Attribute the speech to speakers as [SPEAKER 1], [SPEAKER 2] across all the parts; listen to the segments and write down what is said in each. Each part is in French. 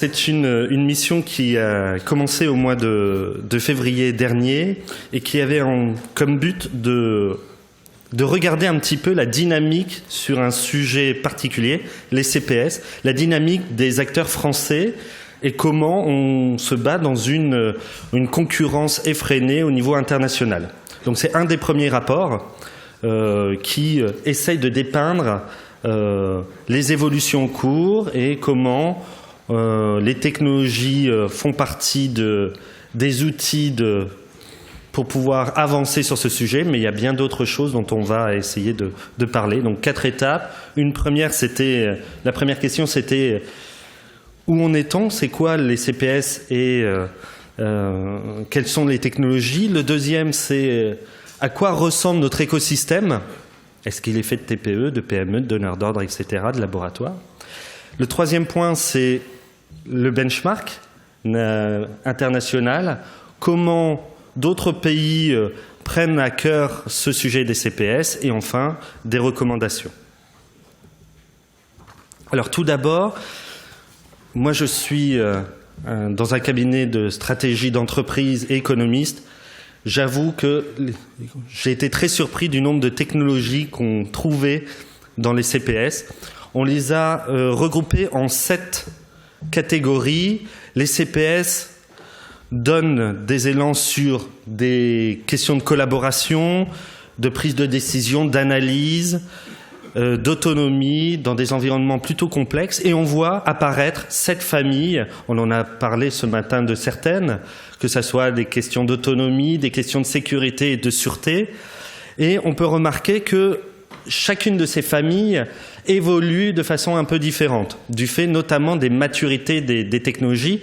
[SPEAKER 1] C'est une mission qui a commencé au mois de février dernier et qui avait comme but de regarder un petit peu la dynamique sur un sujet particulier, les CPS, la dynamique des acteurs français et comment on se bat dans une concurrence effrénée au niveau international. Donc c'est un des premiers rapports qui essaye de dépeindre les évolutions en cours et comment les technologies font partie des outils pour pouvoir avancer sur ce sujet, mais il y a bien d'autres choses dont on va essayer de parler. Donc 4 étapes. La première question, c'était où en est-on? C'est quoi les CPS et quelles sont les technologies? Le deuxième, c'est à quoi ressemble notre écosystème? Est-ce qu'il est fait de TPE, de PME, de donneurs d'ordre, etc., de laboratoires? Le troisième point, c'est le benchmark international. Comment d'autres pays prennent à cœur ce sujet des CPS? Et enfin, des recommandations. Alors tout d'abord, moi je suis dans un cabinet de stratégie d'entreprise et économiste. J'avoue que j'ai été très surpris du nombre de technologies qu'on trouvait dans les CPS. On les a regroupées en 7 catégories. Les CPS donnent des élans sur des questions de collaboration, de prise de décision, d'analyse, d'autonomie dans des environnements plutôt complexes. Et on voit apparaître 7 familles. On en a parlé ce matin de certaines, que ce soit des questions d'autonomie, des questions de sécurité et de sûreté. Et on peut remarquer que chacune de ces familles évolue de façon un peu différente, du fait notamment des maturités des technologies.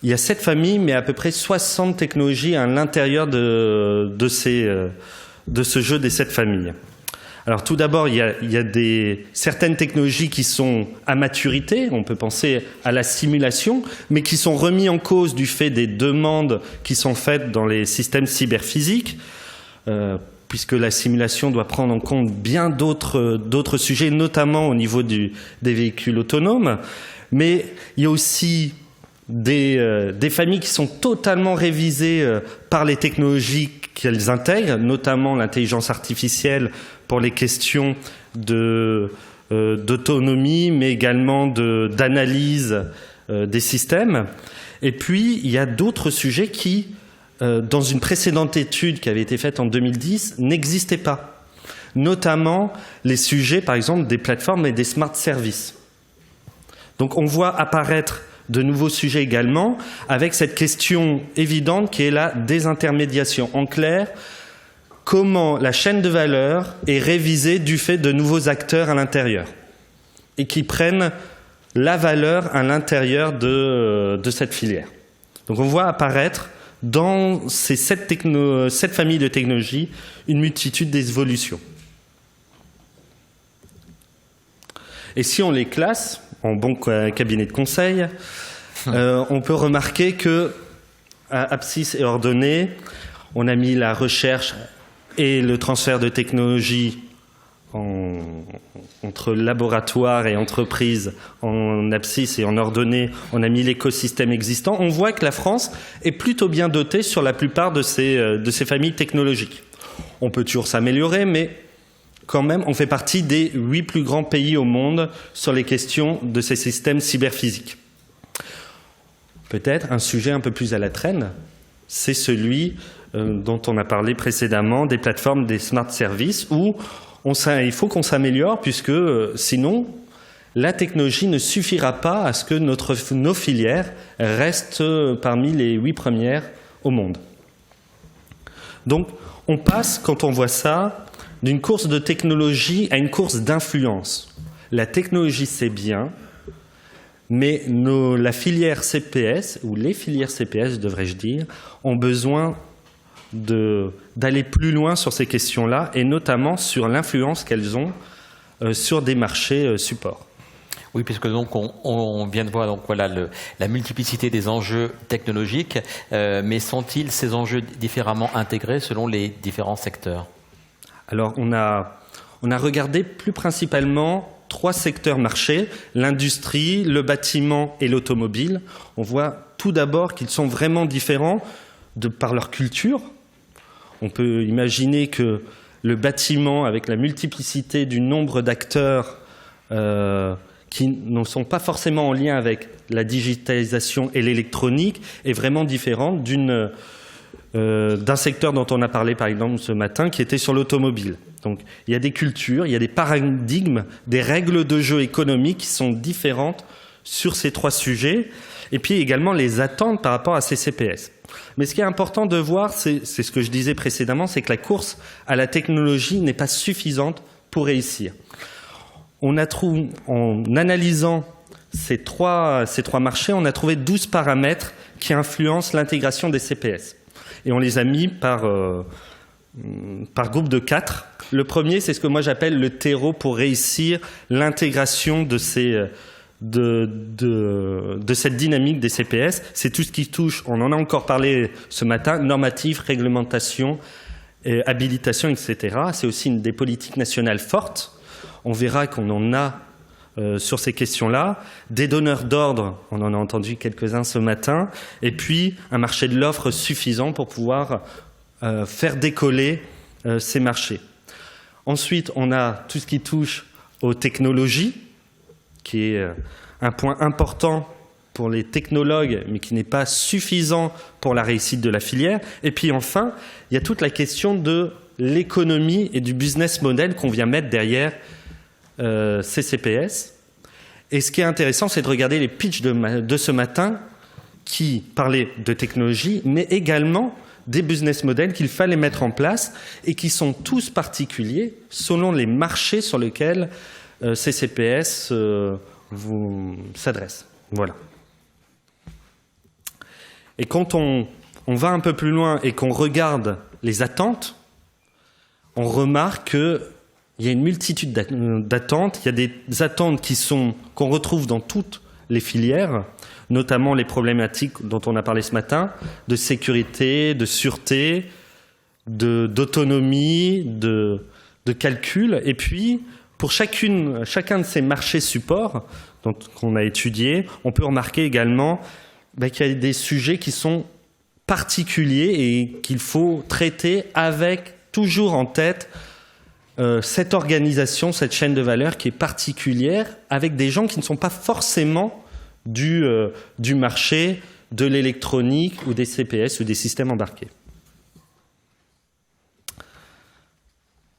[SPEAKER 1] Il y a 7 familles, mais à peu près 60 technologies à l'intérieur de ce jeu des 7 familles. Alors tout d'abord, il y a certaines technologies qui sont à maturité, on peut penser à la simulation, mais qui sont remises en cause du fait des demandes qui sont faites dans les systèmes cyberphysiques, puisque la simulation doit prendre en compte bien d'autres sujets, notamment au niveau des véhicules autonomes. Mais il y a aussi des familles qui sont totalement révisées par les technologies qu'elles intègrent, notamment l'intelligence artificielle pour les questions d'autonomie, mais également d'analyse des systèmes. Et puis, il y a d'autres sujets qui, dans une précédente étude qui avait été faite en 2010, n'existaient pas. Notamment les sujets, par exemple, des plateformes et des smart services. Donc, on voit apparaître de nouveaux sujets également, avec cette question évidente qui est la désintermédiation. En clair, comment la chaîne de valeur est révisée du fait de nouveaux acteurs à l'intérieur et qui prennent la valeur à l'intérieur de cette filière. Donc on voit apparaître dans ces 7 familles de technologies une multitude d'évolutions. Et si on les classe en bon cabinet de conseil, on peut remarquer que à Apsys et Ordonné, on a mis la recherche et le transfert de technologie entre laboratoire et entreprise en Apsys et en Ordonné, on a mis l'écosystème existant. On voit que la France est plutôt bien dotée sur la plupart de ces familles technologiques. On peut toujours s'améliorer, mais quand même, on fait partie des 8 plus grands pays au monde sur les questions de ces systèmes cyberphysiques. Peut-être un sujet un peu plus à la traîne, c'est celui dont on a parlé précédemment, des plateformes, des smart services, où il faut qu'on s'améliore, puisque sinon, la technologie ne suffira pas à ce que nos filières restent parmi les 8 premières au monde. Donc, on passe, quand on voit ça, d'une course de technologie à une course d'influence. La technologie, c'est bien, mais la filière CPS, ou les filières CPS, devrais-je dire, ont besoin d'aller plus loin sur ces questions-là, et notamment sur l'influence qu'elles ont sur des marchés supports.
[SPEAKER 2] Oui, puisque donc on vient de voir donc voilà la multiplicité des enjeux technologiques, mais sont-ils ces enjeux différemment intégrés selon les différents secteurs?
[SPEAKER 1] Alors on a regardé plus principalement 3 secteurs marchés, l'industrie, le bâtiment et l'automobile. On voit tout d'abord qu'ils sont vraiment différents par leur culture. On peut imaginer que le bâtiment, avec la multiplicité du nombre d'acteurs qui ne sont pas forcément en lien avec la digitalisation et l'électronique, est vraiment différent d'un secteur dont on a parlé par exemple ce matin, qui était sur l'automobile. Donc il y a des cultures, il y a des paradigmes, des règles de jeu économiques qui sont différentes sur ces 3 sujets, et puis également les attentes par rapport à ces CPS. Mais ce qui est important de voir, c'est ce que je disais précédemment, c'est que la course à la technologie n'est pas suffisante pour réussir. En analysant ces trois marchés, on a trouvé 12 paramètres qui influencent l'intégration des CPS. Et on les a mis par groupe de 4. Le premier, c'est ce que moi j'appelle le terreau pour réussir l'intégration de cette dynamique des CPS. C'est tout ce qui touche, on en a encore parlé ce matin, normatif, réglementation, habilitation, etc. C'est aussi des politiques nationales fortes. On verra qu'on en a sur ces questions-là, des donneurs d'ordre, on en a entendu quelques-uns ce matin, et puis un marché de l'offre suffisant pour pouvoir faire décoller ces marchés. Ensuite, on a tout ce qui touche aux technologies, qui est un point important pour les technologues, mais qui n'est pas suffisant pour la réussite de la filière. Et puis enfin, il y a toute la question de l'économie et du business model qu'on vient mettre derrière ces CPS. Et ce qui est intéressant, c'est de regarder les pitchs de ce matin qui parlaient de technologie, mais également des business models qu'il fallait mettre en place et qui sont tous particuliers selon les marchés sur lesquels ces CPS s'adressent. Voilà. Et quand on va un peu plus loin et qu'on regarde les attentes, on remarque qu'il y a une multitude d'attentes. Il y a des attentes qu'on retrouve dans toutes les filières, notamment les problématiques dont on a parlé ce matin, de sécurité, de sûreté, d'autonomie, de calcul. Et puis, pour chacun de ces marchés supports qu'on a étudiés, on peut remarquer également qu'il y a des sujets qui sont particuliers et qu'il faut traiter avec toujours en tête cette organisation, cette chaîne de valeur qui est particulière, avec des gens qui ne sont pas forcément du marché de l'électronique ou des CPS ou des systèmes embarqués.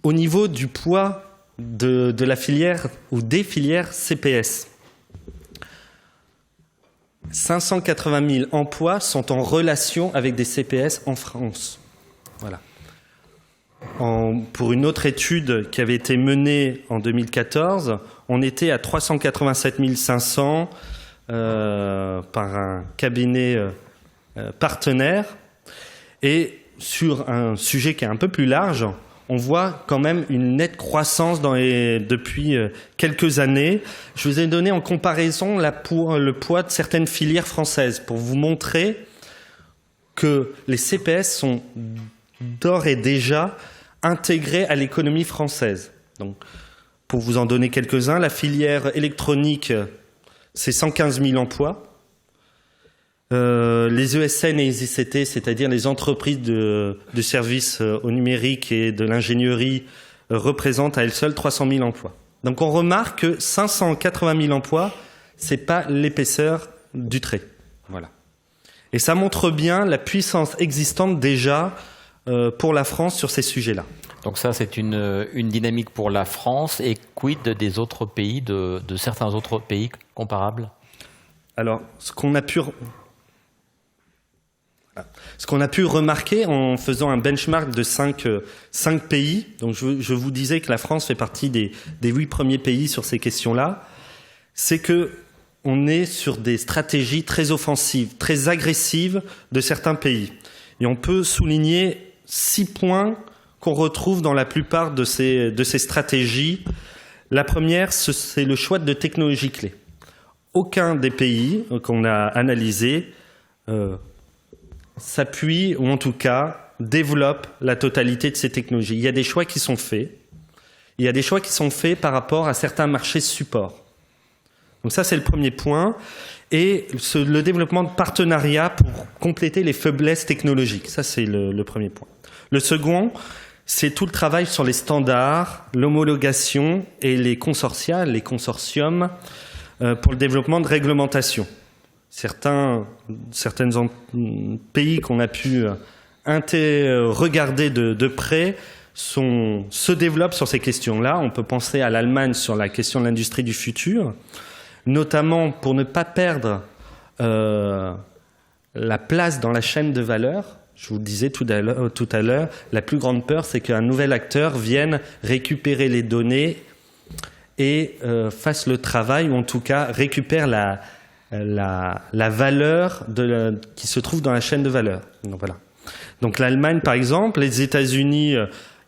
[SPEAKER 1] Au niveau du poids de la filière ou des filières CPS, 580 000 emplois sont en relation avec des CPS en France. Voilà. Pour une autre étude qui avait été menée en 2014, on était à 387 500 par un cabinet partenaire. Et sur un sujet qui est un peu plus large, on voit quand même une nette croissance depuis quelques années. Je vous ai donné en comparaison le poids de certaines filières françaises pour vous montrer que les CPS sont d'ores et déjà intégrés à l'économie française. Donc, pour vous en donner quelques-uns, la filière électronique, c'est 115 000 emplois. Les ESN et les ICT, c'est-à-dire les entreprises de services au numérique et de l'ingénierie, représentent à elles seules 300 000 emplois. Donc on remarque que 580 000 emplois, c'est pas l'épaisseur du trait. Voilà. Et ça montre bien la puissance existante déjà pour la France sur ces sujets-là.
[SPEAKER 2] Donc ça, c'est une dynamique pour la France. Et quid des autres pays, de certains autres pays comparables? Alors, ce qu'on a pu remarquer en faisant un benchmark de 5 pays, donc je vous disais que la France fait partie des 8 premiers pays sur ces questions-là, c'est qu'on est sur des stratégies très offensives, très agressives de certains pays. Et on peut souligner 6 points qu'on retrouve dans la plupart de ces stratégies. La première, c'est le choix de technologies clés. Aucun des pays qu'on a analysés s'appuie, ou en tout cas développe la totalité de ces technologies. Il y a des choix qui sont faits.
[SPEAKER 1] Il y a des choix qui sont faits par rapport à certains marchés support. Donc ça, c'est le premier point. Et le développement de partenariats pour compléter les faiblesses technologiques. Ça, c'est le premier point. Le second, c'est tout le travail sur les standards, l'homologation et les consortia, les consortiums pour le développement de réglementation. Certains pays qu'on a pu regarder de près se développent sur ces questions-là. On peut penser à l'Allemagne sur la question de l'industrie du futur, notamment pour ne pas perdre la place dans la chaîne de valeur. Je vous le disais tout à l'heure, la plus grande peur, c'est qu'un nouvel acteur vienne récupérer les données et fasse le travail, ou en tout cas récupère la valeur qui se trouve dans la chaîne de valeur. Donc, voilà. Donc l'Allemagne, par exemple, les États-Unis,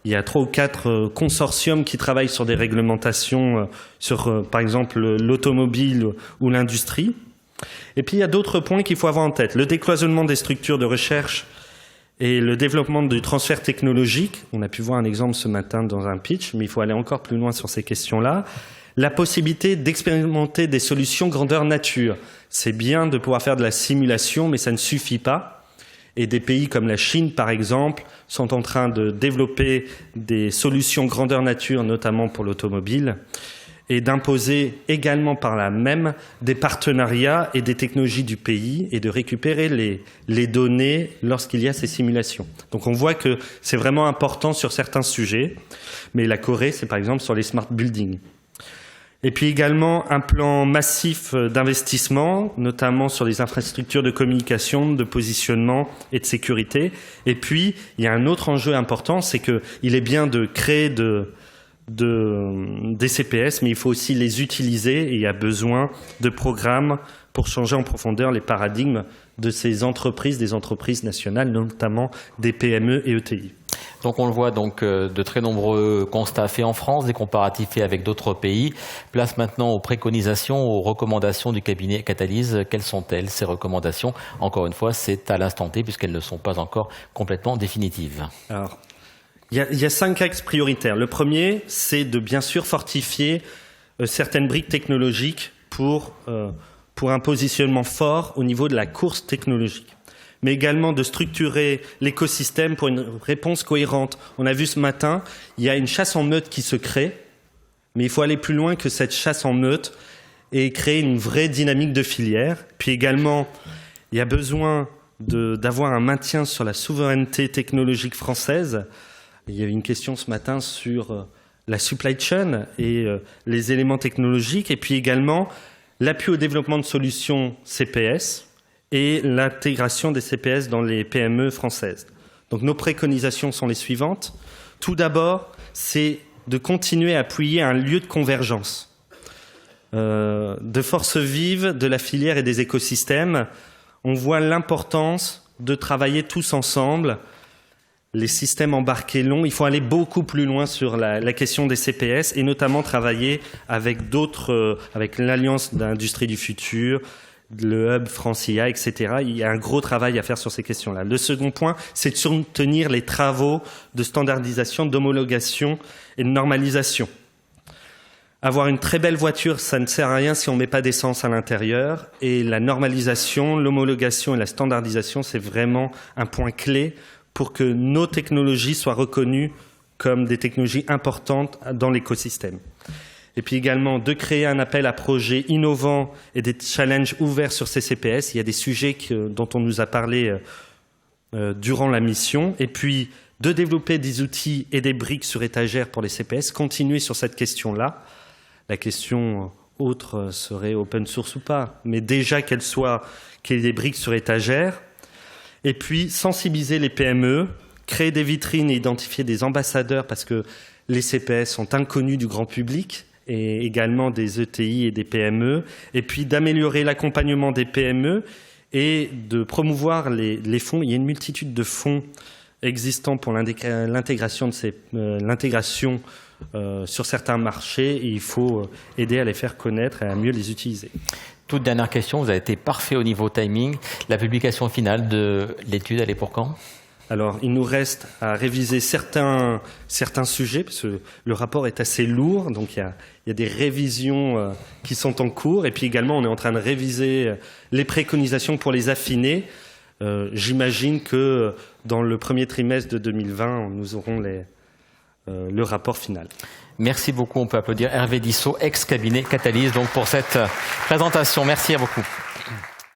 [SPEAKER 1] il y a 3 ou 4 consortiums qui travaillent sur des réglementations sur, par exemple, l'automobile ou l'industrie. Et puis il y a d'autres points qu'il faut avoir en tête. Le décloisonnement des structures de recherche et le développement du transfert technologique. On a pu voir un exemple ce matin dans un pitch, mais il faut aller encore plus loin sur ces questions-là. La possibilité d'expérimenter des solutions grandeur nature. C'est bien de pouvoir faire de la simulation, mais ça ne suffit pas. Et des pays comme la Chine, par exemple, sont en train de développer des solutions grandeur nature, notamment pour l'automobile, et d'imposer également par là même des partenariats et des technologies du pays et de récupérer les données lorsqu'il y a ces simulations. Donc on voit que c'est vraiment important sur certains sujets, mais la Corée, c'est par exemple sur les smart buildings. Et puis également un plan massif d'investissement, notamment sur les infrastructures de communication, de positionnement et de sécurité. Et puis, il y a un autre enjeu important, c'est qu'il est bien de créer des CPS, mais il faut aussi les utiliser et il y a besoin de programmes pour changer en profondeur les paradigmes de ces entreprises, des entreprises nationales, notamment des PME et ETI.
[SPEAKER 3] Donc on le voit, donc de très nombreux constats faits en France, des comparatifs faits avec d'autres pays. Place maintenant aux préconisations, aux recommandations du cabinet Catalyse. Quelles sont-elles, ces recommandations? Encore une fois, c'est à l'instant T, puisqu'elles ne sont pas encore complètement définitives.
[SPEAKER 1] Alors, il y a 5 axes prioritaires. Le premier, c'est de bien sûr fortifier certaines briques technologiques pour un positionnement fort au niveau de la course technologique, mais également de structurer l'écosystème pour une réponse cohérente. On a vu ce matin, il y a une chasse en meute qui se crée, mais il faut aller plus loin que cette chasse en meute et créer une vraie dynamique de filière. Puis également, il y a besoin d'avoir un maintien sur la souveraineté technologique française. Il y avait une question ce matin sur la supply chain et les éléments technologiques, et puis également l'appui au développement de solutions CPS et l'intégration des CPS dans les PME françaises. Donc nos préconisations sont les suivantes. Tout d'abord, c'est de continuer à appuyer un lieu de convergence, de force vive de la filière et des écosystèmes. On voit l'importance de travailler tous ensemble. Les systèmes embarqués longs, il faut aller beaucoup plus loin sur la question des CPS et notamment travailler avec d'autres, avec l'Alliance d'industrie du futur, le hub Francia, etc. Il y a un gros travail à faire sur ces questions-là. Le second point, c'est de soutenir les travaux de standardisation, d'homologation et de normalisation. Avoir une très belle voiture, ça ne sert à rien si on ne met pas d'essence à l'intérieur. Et la normalisation, l'homologation et la standardisation, c'est vraiment un point clé pour que nos technologies soient reconnues comme des technologies importantes dans l'écosystème. Et puis également de créer un appel à projets innovants et des challenges ouverts sur ces CPS. Il y a des sujets dont on nous a parlé durant la mission. Et puis de développer des outils et des briques sur étagère pour les CPS. Continuer sur cette question-là. La question autre serait open source ou pas. Mais déjà qu'il y ait des briques sur étagère. Et puis sensibiliser les PME, créer des vitrines et identifier des ambassadeurs parce que les CPS sont inconnus du grand public et également des ETI et des PME. Et puis d'améliorer l'accompagnement des PME et de promouvoir les fonds. Il y a une multitude de fonds existants pour l'intégration sur certains marchés et il faut aider à les faire connaître et à mieux les utiliser.
[SPEAKER 3] Toute dernière question, vous avez été parfait au niveau timing. La publication finale de l'étude, elle est pour quand ?
[SPEAKER 1] Alors, il nous reste à réviser certains sujets, parce que le rapport est assez lourd, donc il y a des révisions qui sont en cours, et puis également on est en train de réviser les préconisations pour les affiner. J'imagine que dans le premier trimestre de 2020, nous aurons le rapport final.
[SPEAKER 3] Merci beaucoup, on peut applaudir Hervé Dissot, ex-cabinet Catalyse, donc pour cette présentation. Merci à beaucoup.